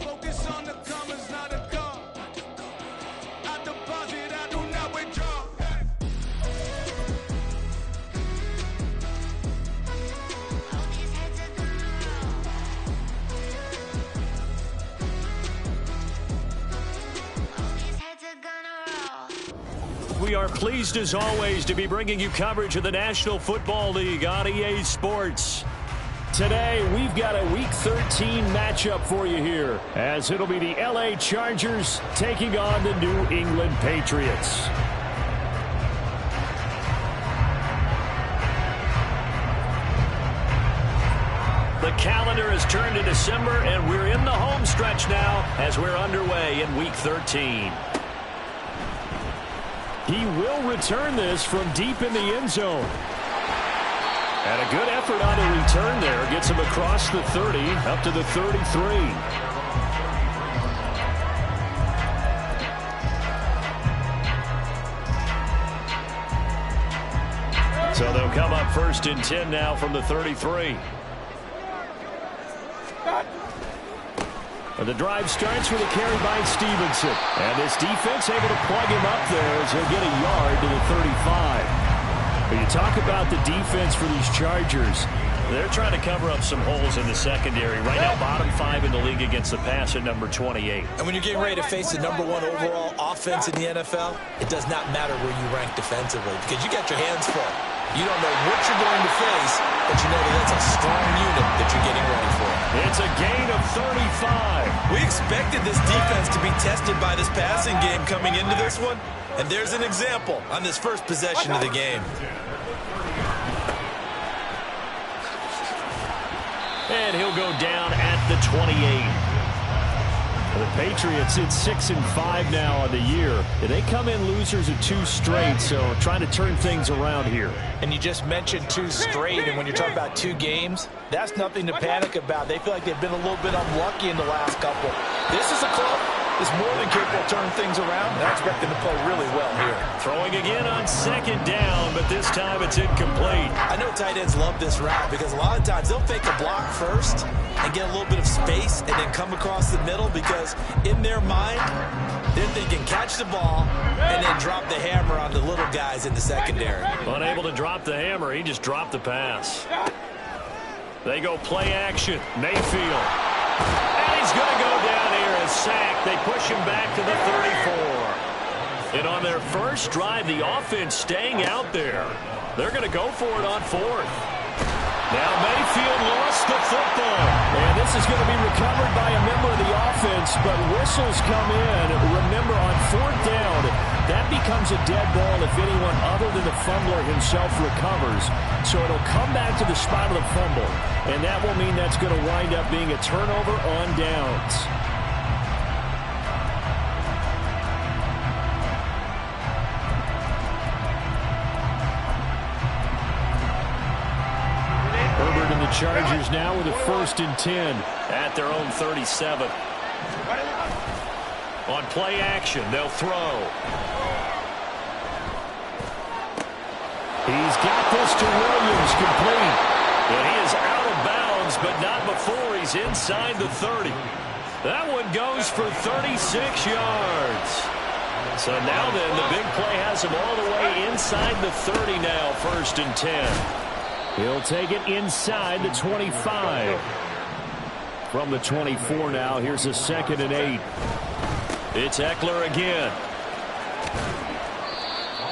Focus on the commas, not a call. I deposit, I do not withdraw. We are pleased as always to be bringing you coverage of the National Football League on EA Sports. Today, we've got a Week 13 matchup for you here, as it'll be the LA Chargers taking on the New England Patriots. The calendar has turned to December, and we're in the home stretch now as we're underway in Week 13. He will return this from deep in the end zone. And a good effort on the return there. Gets him across the 30, up to the 33. So they'll come up 1st and 10 now from the 33. The drive starts with a carry by Stevenson. And this defense able to plug him up there as he'll get a yard to the 35. When you talk about the defense for these Chargers, they're trying to cover up some holes in the secondary. Right now, bottom 5 in the league against the pass at number 28. And when you're getting ready to face the number 1 overall offense in the NFL, it does not matter where you rank defensively because you got your hands full. You don't know what you're going to face, but you know that that's a strong unit that you're getting ready for. It's a gain of 35. We expected this defense to be tested by this passing game coming into this one, and there's an example on this first possession of the game. And he'll go down at the 28. The Patriots at 6-5 now on the year. They come in losers of 2 straight, so trying to turn things around here. And you just mentioned 2 straight, and when you're talking about 2 games, that's nothing to panic about. They feel like they've been a little bit unlucky in the last couple. This is a club that's more than capable of turning things around, and I expect them to play really well here. Throwing again on 2nd down, but this time it's incomplete. I know tight ends love this route because a lot of times they'll fake a block first and get a little bit of space and then come across the middle because in their mind, they're thinking catch the ball and then drop the hammer on the little guys in the secondary. Unable to drop the hammer, he just dropped the pass. They go play action. Mayfield. And he's going to go down here as sacked. They push him back to the 34. And on their first drive, the offense staying out there. They're going to go for it on 4th. Now Mayfield lost the football. And this is going to be recovered by a member of the offense, but whistles come in. Remember, on 4th down, that becomes a dead ball if anyone other than the fumbler himself recovers. So it'll come back to the spot of the fumble, and that will mean that's going to wind up being a turnover on downs. Herbert and the Chargers now with a 1st and 10 at their own 37. On play action, they'll throw. He's got this to Williams, complete. And he is out of bounds, but not before he's inside the 30. That one goes for 36 yards. So now then, the big play has him all the way inside the 30 now, 1st and 10. He'll take it inside the 25. From the 24 now, here's a 2nd and 8. It's Eckler again.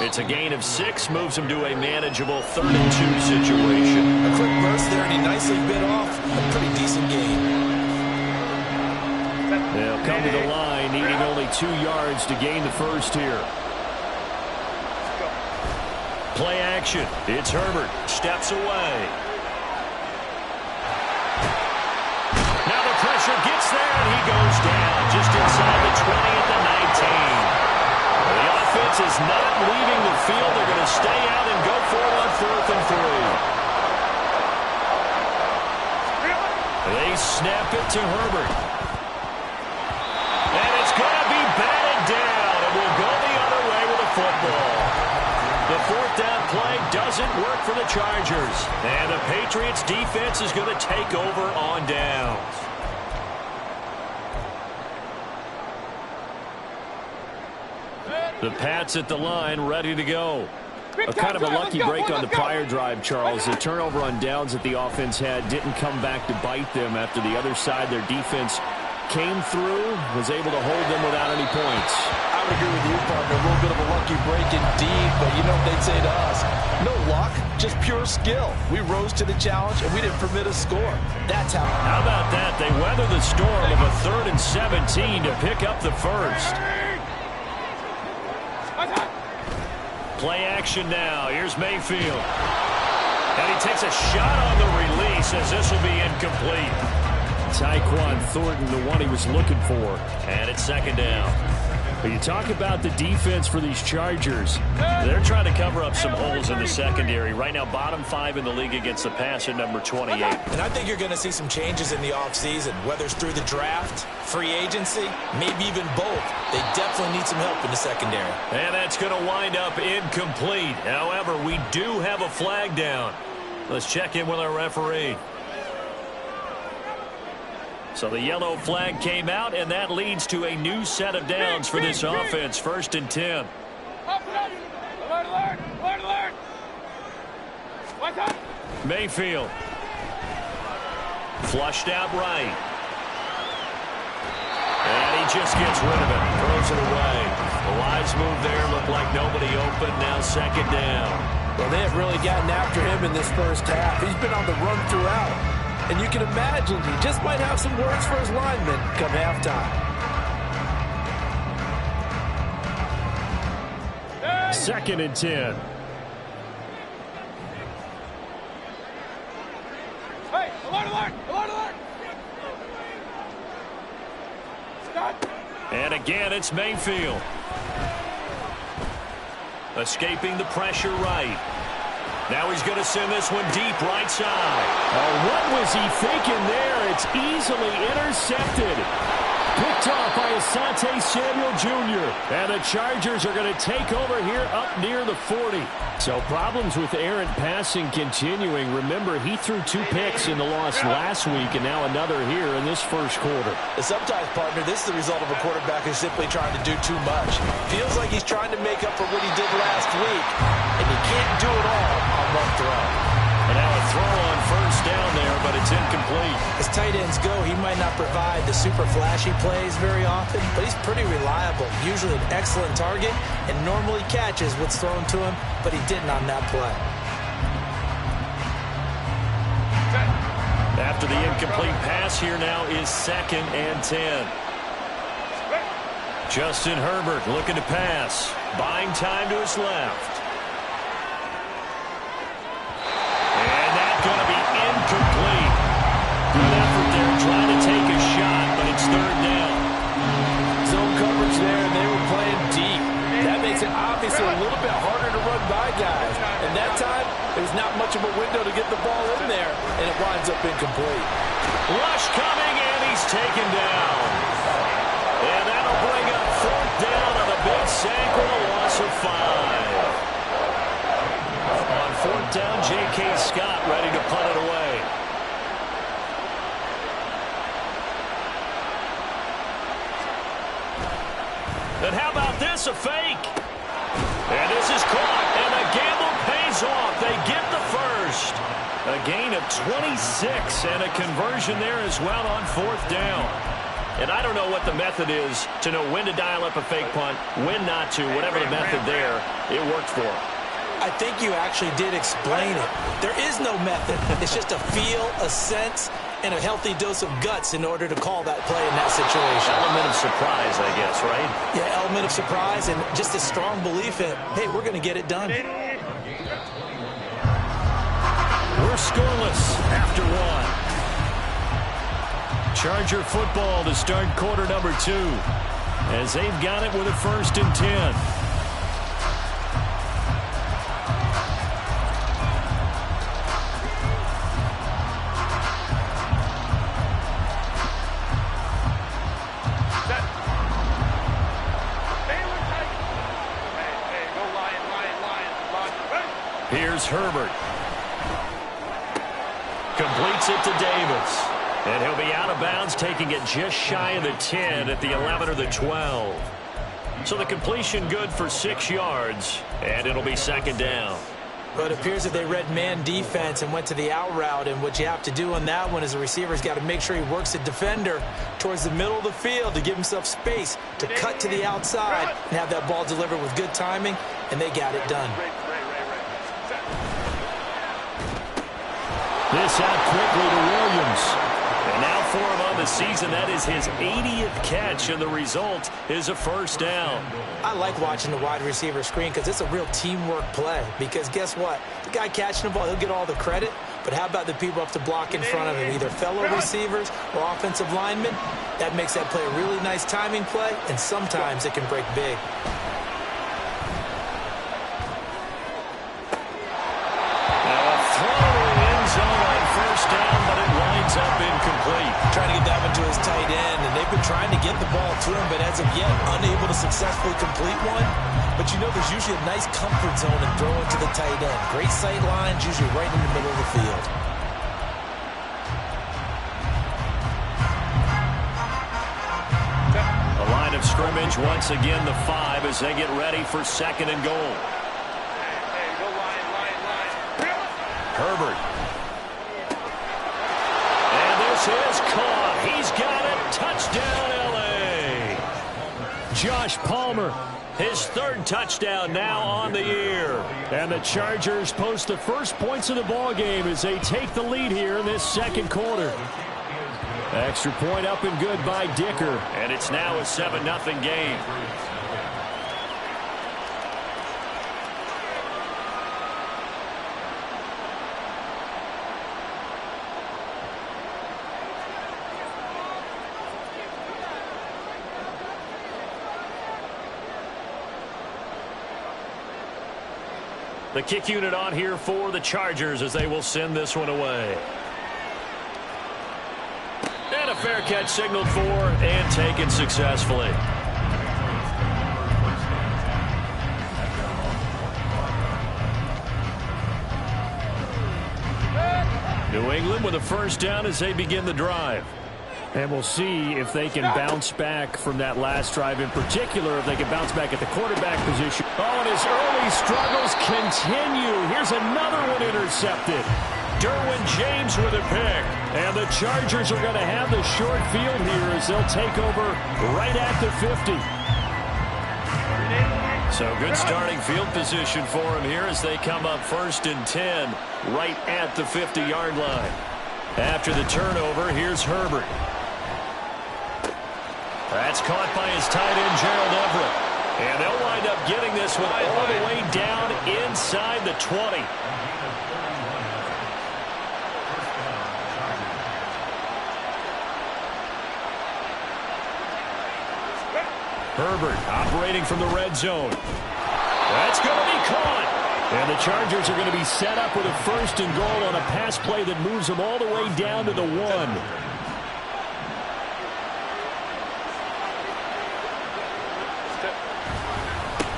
It's a gain of 6, moves him to a manageable 3rd and 2 situation. A quick burst there, and he nicely bit off a pretty decent gain. They'll come to the line, needing only 2 yards to gain the first here. Play action. It's Herbert. Steps away. Now the pressure gets there, and he goes down just inside the 20 at the 19. The offense is not leaving the field. They're going to stay out and go for it on 4th and 3. They snap it to Herbert. And it's going to be batted down. It will go the other way with a football. The 4th down play does doesn't work for the Chargers. And the Patriots defense is going to take over on downs. The Pats at the line, ready to go. A kind of a lucky break on the prior drive, Charles. The turnover on downs that the offense had didn't come back to bite them after the other side. Their defense came through, was able to hold them without any points. I would agree with you, partner. A little bit of a lucky break indeed, but you know what they'd say to us? No luck, just pure skill. We rose to the challenge, and we didn't permit a score. That's how. How about that? They weather the storm of a 3rd and 17 to pick up the first. Play action now. Here's Mayfield. And he takes a shot on the release as this will be incomplete. Tyquan Thornton, the one he was looking for. And it's 2nd down. But you talk about the defense for these Chargers. They're trying to cover up some holes in the secondary. Right now, bottom 5 in the league against the pass at number 28. And I think you're going to see some changes in the offseason, whether it's through the draft, free agency, maybe even both. They definitely need some help in the secondary. And that's going to wind up incomplete. However, we do have a flag down. Let's check in with our referee. So the yellow flag came out, and that leads to a new set of downs for this offense. 1st and 10. Mayfield. Flushed out right. And he just gets rid of it. Throws it away. The wise move there. Looked like nobody open. Now 2nd down. Well, they have really gotten after him in this first half. He's been on the run throughout. And you can imagine he just might have some words for his linemen come halftime. 2nd and 10. Hey, alert! Scott! And again, it's Mayfield. Escaping the pressure right. Now he's going to send this one deep right side. Oh, what was he thinking there? It's easily intercepted. Picked off by Asante Samuel Jr. And the Chargers are going to take over here up near the 40. So problems with errant passing continuing. Remember, he threw 2 picks in the loss last week and now another here in this first quarter. Sometimes, partner, this is the result of a quarterback who's simply trying to do too much. Feels like he's trying to make up for what he did last week, and he can't do it all on one throw. And now a throw on 1st down there, but it's incomplete. As tight ends go, he might not provide the super flashy plays very often, but he's pretty reliable, usually an excellent target, and normally catches what's thrown to him, but he didn't on that play. After the incomplete pass, here now is 2nd and 10. Justin Herbert looking to pass. Buying time to his left. Going to be incomplete. Good effort there trying to take a shot, but it's 3rd down. Zone coverage there, and they were playing deep. That makes it obviously a little bit harder to run by guys. And that time, there's not much of a window to get the ball in there, and it winds up incomplete. Rush coming, and he's taken down. And that'll bring up 4th down on a big sack with a loss of 5. On 4th down, J.K. Scott ready to punt it away. And how about this, a fake? And this is caught, and the gamble pays off. They get the first. A gain of 26, and a conversion there as well on 4th down. And I don't know what the method is to know when to dial up a fake punt, when not to, whatever the method there, it worked for him. I think you actually did explain it. There is no method. It's just a feel, a sense, and a healthy dose of guts in order to call that play in that situation. Element of surprise, I guess, right? Yeah, element of surprise and just a strong belief in, hey, we're going to get it done. We're scoreless after 1. Charger football to start quarter number 2 as they've got it with a 1st and 10. Here's Herbert. Completes it to Davis. And he'll be out of bounds, taking it just shy of the 10 at the 11 or the 12. So the completion good for 6 yards, and it'll be second down. Well, it appears that they read man defense and went to the out route, and what you have to do on that one is the receiver's got to make sure he works the defender towards the middle of the field to give himself space to cut to the outside and have that ball delivered with good timing, and they got it done. This out quickly to Williams. And now for him on the season, that is his 80th catch, and the result is a first down. I like watching the wide receiver screen because it's a real teamwork play. Because guess what? The guy catching the ball, he'll get all the credit. But how about the people up to block in front of him, either fellow receivers or offensive linemen? That makes that play a really nice timing play, and sometimes it can break big. Up incomplete. Trying to get that one to his tight end, and they've been trying to get the ball to him, but as of yet, unable to successfully complete one. But you know there's usually a nice comfort zone in throwing to the tight end. Great sight lines, usually right in the middle of the field. The line of scrimmage once again the 5 as they get ready for second and goal. Herbert. Is caught. He's got it. Touchdown, L.A. Josh Palmer. His 3rd touchdown now on the year. And the Chargers post the first points of the ball game as they take the lead here in this second quarter. Extra point up and good by Dicker. And it's now a 7-0 game. The kick unit on here for the Chargers as they will send this one away. And a fair catch signaled for and taken successfully. New England with a first down as they begin the drive. And we'll see if they can bounce back from that last drive, in particular, if they can bounce back at the quarterback position. Oh, and his early struggles continue. Here's another one intercepted. Derwin James with a pick. And the Chargers are going to have the short field here as they'll take over right at the 50. So good starting field position for him here as they come up 1st and 10 right at the 50-yard line. After the turnover, here's Herbert. That's caught by his tight end, Gerald Everett. And they'll wind up getting this one all the way down inside the 20. Herbert operating from the red zone. That's going to be caught. And the Chargers are going to be set up with a 1st and goal on a pass play that moves them all the way down to the 1.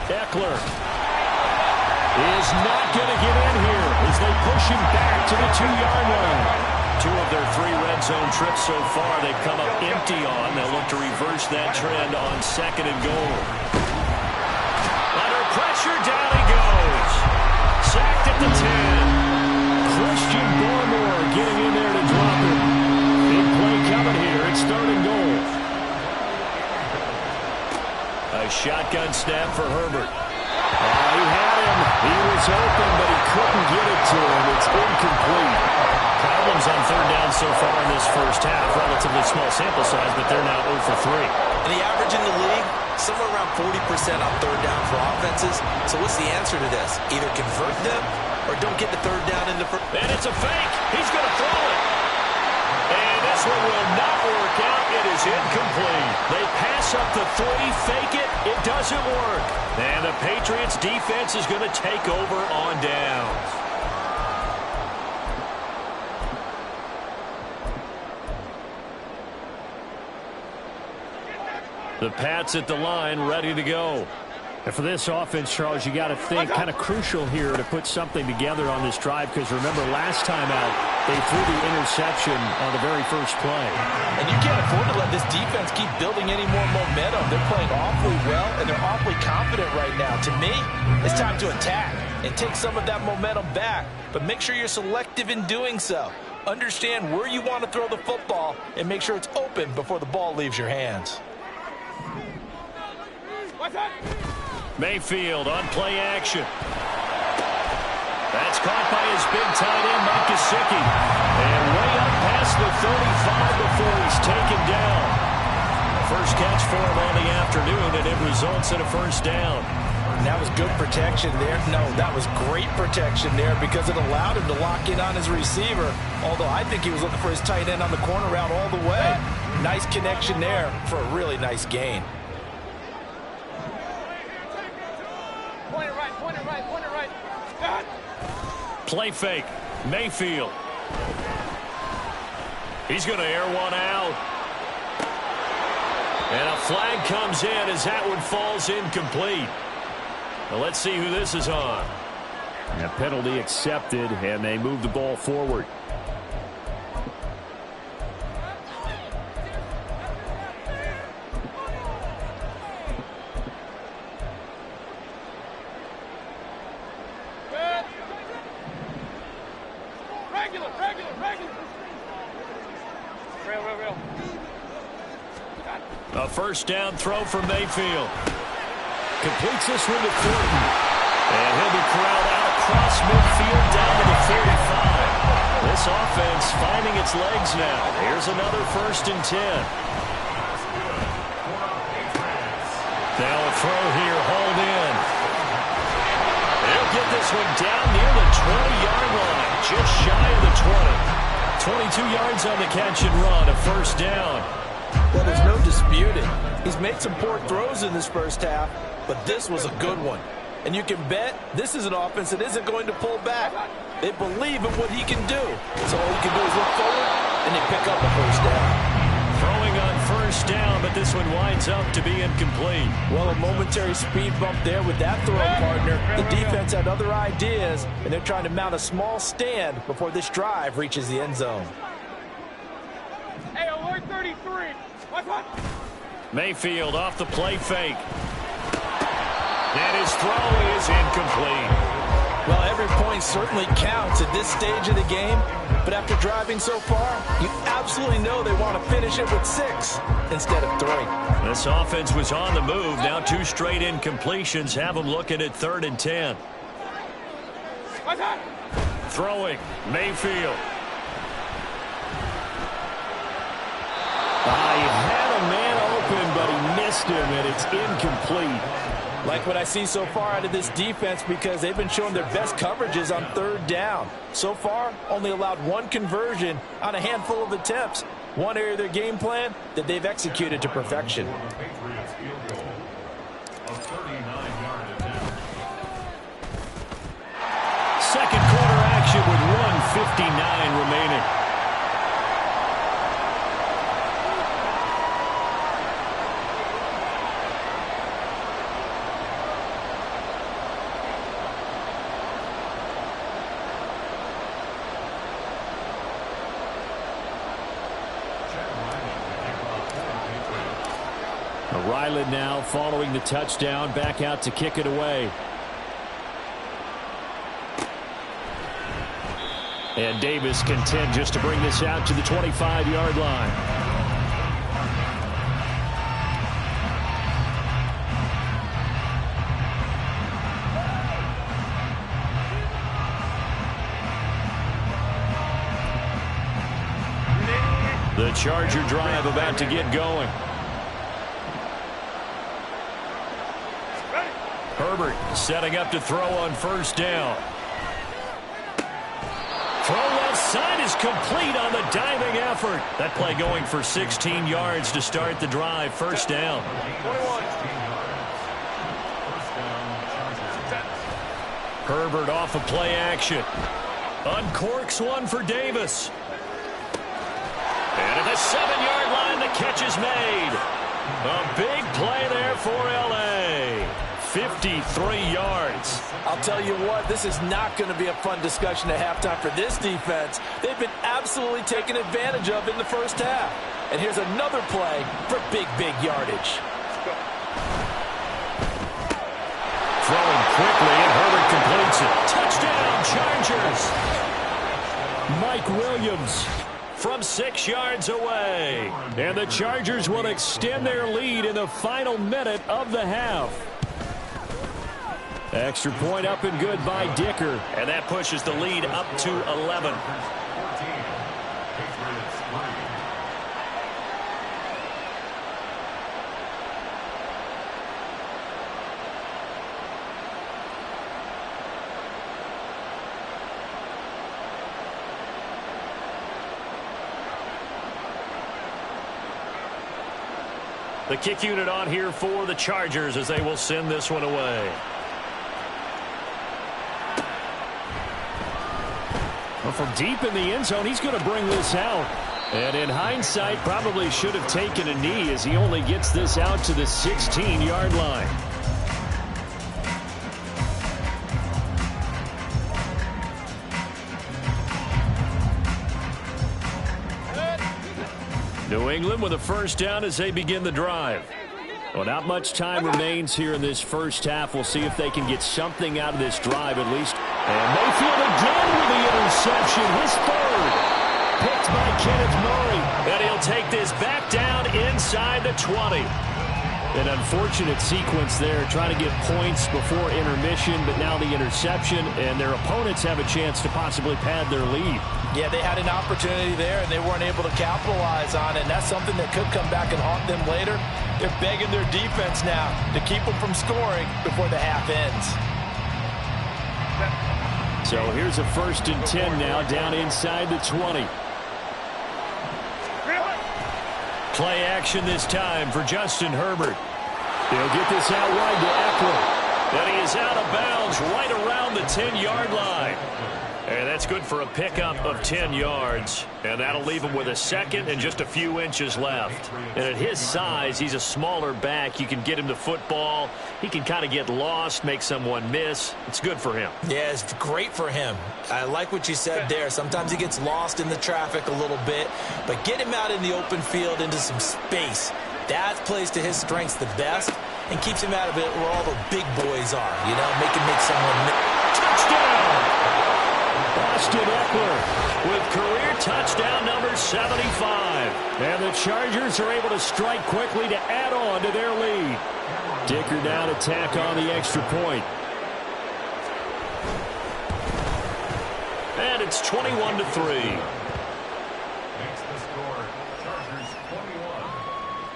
Eckler is not going to get in here as they push him back to the 2-yard line. 2 of their 3 red zone trips so far they've come up empty on. They'll look to reverse that trend on 2nd and goal. Under pressure, down he goes. Sacked at the 10. Christian Barmore getting in there to drop him. Big play coming here. It's 3rd and goal. A shotgun snap for Herbert. He had him. He was open, but he couldn't get it to him. It's incomplete. Problems on 3rd down so far in this first half. Relatively small sample size, but they're now 0 for 3. And the average in the league, somewhere around 40% on 3rd down for offenses. So what's the answer to this? Either convert them or don't get the 3rd down in the first. And it's a fake. He's going to throw it. And this one will not work out. It is incomplete. They pass up the 3, fake it. It doesn't work. And the Patriots defense is going to take over on downs. The Pats at the line, ready to go. And for this offense, Charles, you got to think kind of crucial here to put something together on this drive, because remember last time out they threw the interception on the very first play. And you can't afford to let this defense keep building any more momentum. They're playing awfully well, and they're awfully confident right now. To me, it's time to attack and take some of that momentum back, but make sure you're selective in doing so. Understand where you want to throw the football and make sure it's open before the ball leaves your hands. Mayfield on play action. That's caught by his big tight end, Mike Gesicki. And way up past the 35 before he's taken down. First catch for him on the afternoon, and it results in a first down. And that was good protection there. No, that was great protection there because it allowed him to lock in on his receiver. Although I think he was looking for his tight end on the corner route all the way. Nice connection there for a really nice gain. Point it right, point it right, point it right. Play fake. Mayfield. He's going to air one out. And a flag comes in as that one falls incomplete. Well, let's see who this is on. A penalty accepted, and they move the ball forward. A first down throw for Mayfield. Completes this one to Thornton. And he'll be corralled out across midfield down to the 35. This offense finding its legs now. Here's another 1st and 10. Now a throw here, hauled in. They'll get this one down near the 20-yard line, just shy of the 20. 22 yards on the catch and run, a first down. Well, there's no disputing. He's made some poor throws in this first half, but this was a good one. And you can bet this is an offense that isn't going to pull back. They believe in what he can do. So all he can do is look forward, and they pick up a first down. Throwing on first down, but this one winds up to be incomplete. Well, a momentary speed bump there with that throw partner. The defense had other ideas, and they're trying to mount a small stand before this drive reaches the end zone. Hey, alert 33. What? Mayfield off the play fake. And his throw is incomplete. Well, every point certainly counts at this stage of the game, but after driving so far, you absolutely know they want to finish it with 6 instead of 3. This offense was on the move. Now 2 straight incompletions have them looking at 3rd and 10. Throwing, Mayfield. He had a man open, but he missed him, and it's incomplete. Like what I see so far out of this defense, because they've been showing their best coverages on 3rd down. So far, only allowed 1 conversion on a handful of attempts. One area of their game plan that they've executed to perfection. Second quarter action with 1:59 remaining. Ryland now following the touchdown, back out to kick it away. And Davis content just to bring this out to the 25-yard line. The Charger drive about to get going. Herbert setting up to throw on first down. Throw left side is complete on the diving effort. That play going for 16 yards to start the drive. First down. Herbert off of play action. Uncorks one for Davis. And at the 7-yard line, the catch is made. A big play there for L.A. 53 yards. I'll tell you what, this is not going to be a fun discussion at halftime for this defense. They've been absolutely taken advantage of in the first half. And here's another play for big yardage. Throwing quickly, and Herbert completes it. Touchdown, Chargers. Mike Williams from 6 yards away. And the Chargers will extend their lead in the final minute of the half. Extra point up and good by Dicker. And that pushes the lead up to 11. The kick unit on here for the Chargers as they will send this one away. Well, from deep in the end zone, he's going to bring this out. And in hindsight, probably should have taken a knee as he only gets this out to the 16-yard line. New England with a first down as they begin the drive. Well, not much time remains here in this first half. We'll see if they can get something out of this drive at least. And Mayfield again with the interception. His third. Picked by Kenneth Murray. And he'll take this back down inside the 20. An unfortunate sequence there, trying to get points before intermission, but now the interception, and their opponents have a chance to possibly pad their lead. Yeah, they had an opportunity there, and they weren't able to capitalize on it, and that's something that could come back and haunt them later. They're begging their defense now to keep them from scoring before the half ends. So here's a 1st and 10 now, down inside the 20. Play action this time for Justin Herbert. They'll get this out wide to Eckler. And he is out of bounds right around the 10-yard line. And that's good for a pickup of 10 yards. And that'll leave him with a second and just a few inches left. And at his size, he's a smaller back. You can get him the football. He can kind of get lost, make someone miss. It's good for him. Yeah, it's great for him. I like what you said there. Sometimes he gets lost in the traffic a little bit. But get him out in the open field into some space. That plays to his strengths the best and keeps him out of it where all the big boys are. You know, make someone miss. Touchdown! Austin Eckler with career touchdown number 75. And the Chargers are able to strike quickly to add on to their lead. Dicker now to tack on the extra point. And it's 21-3.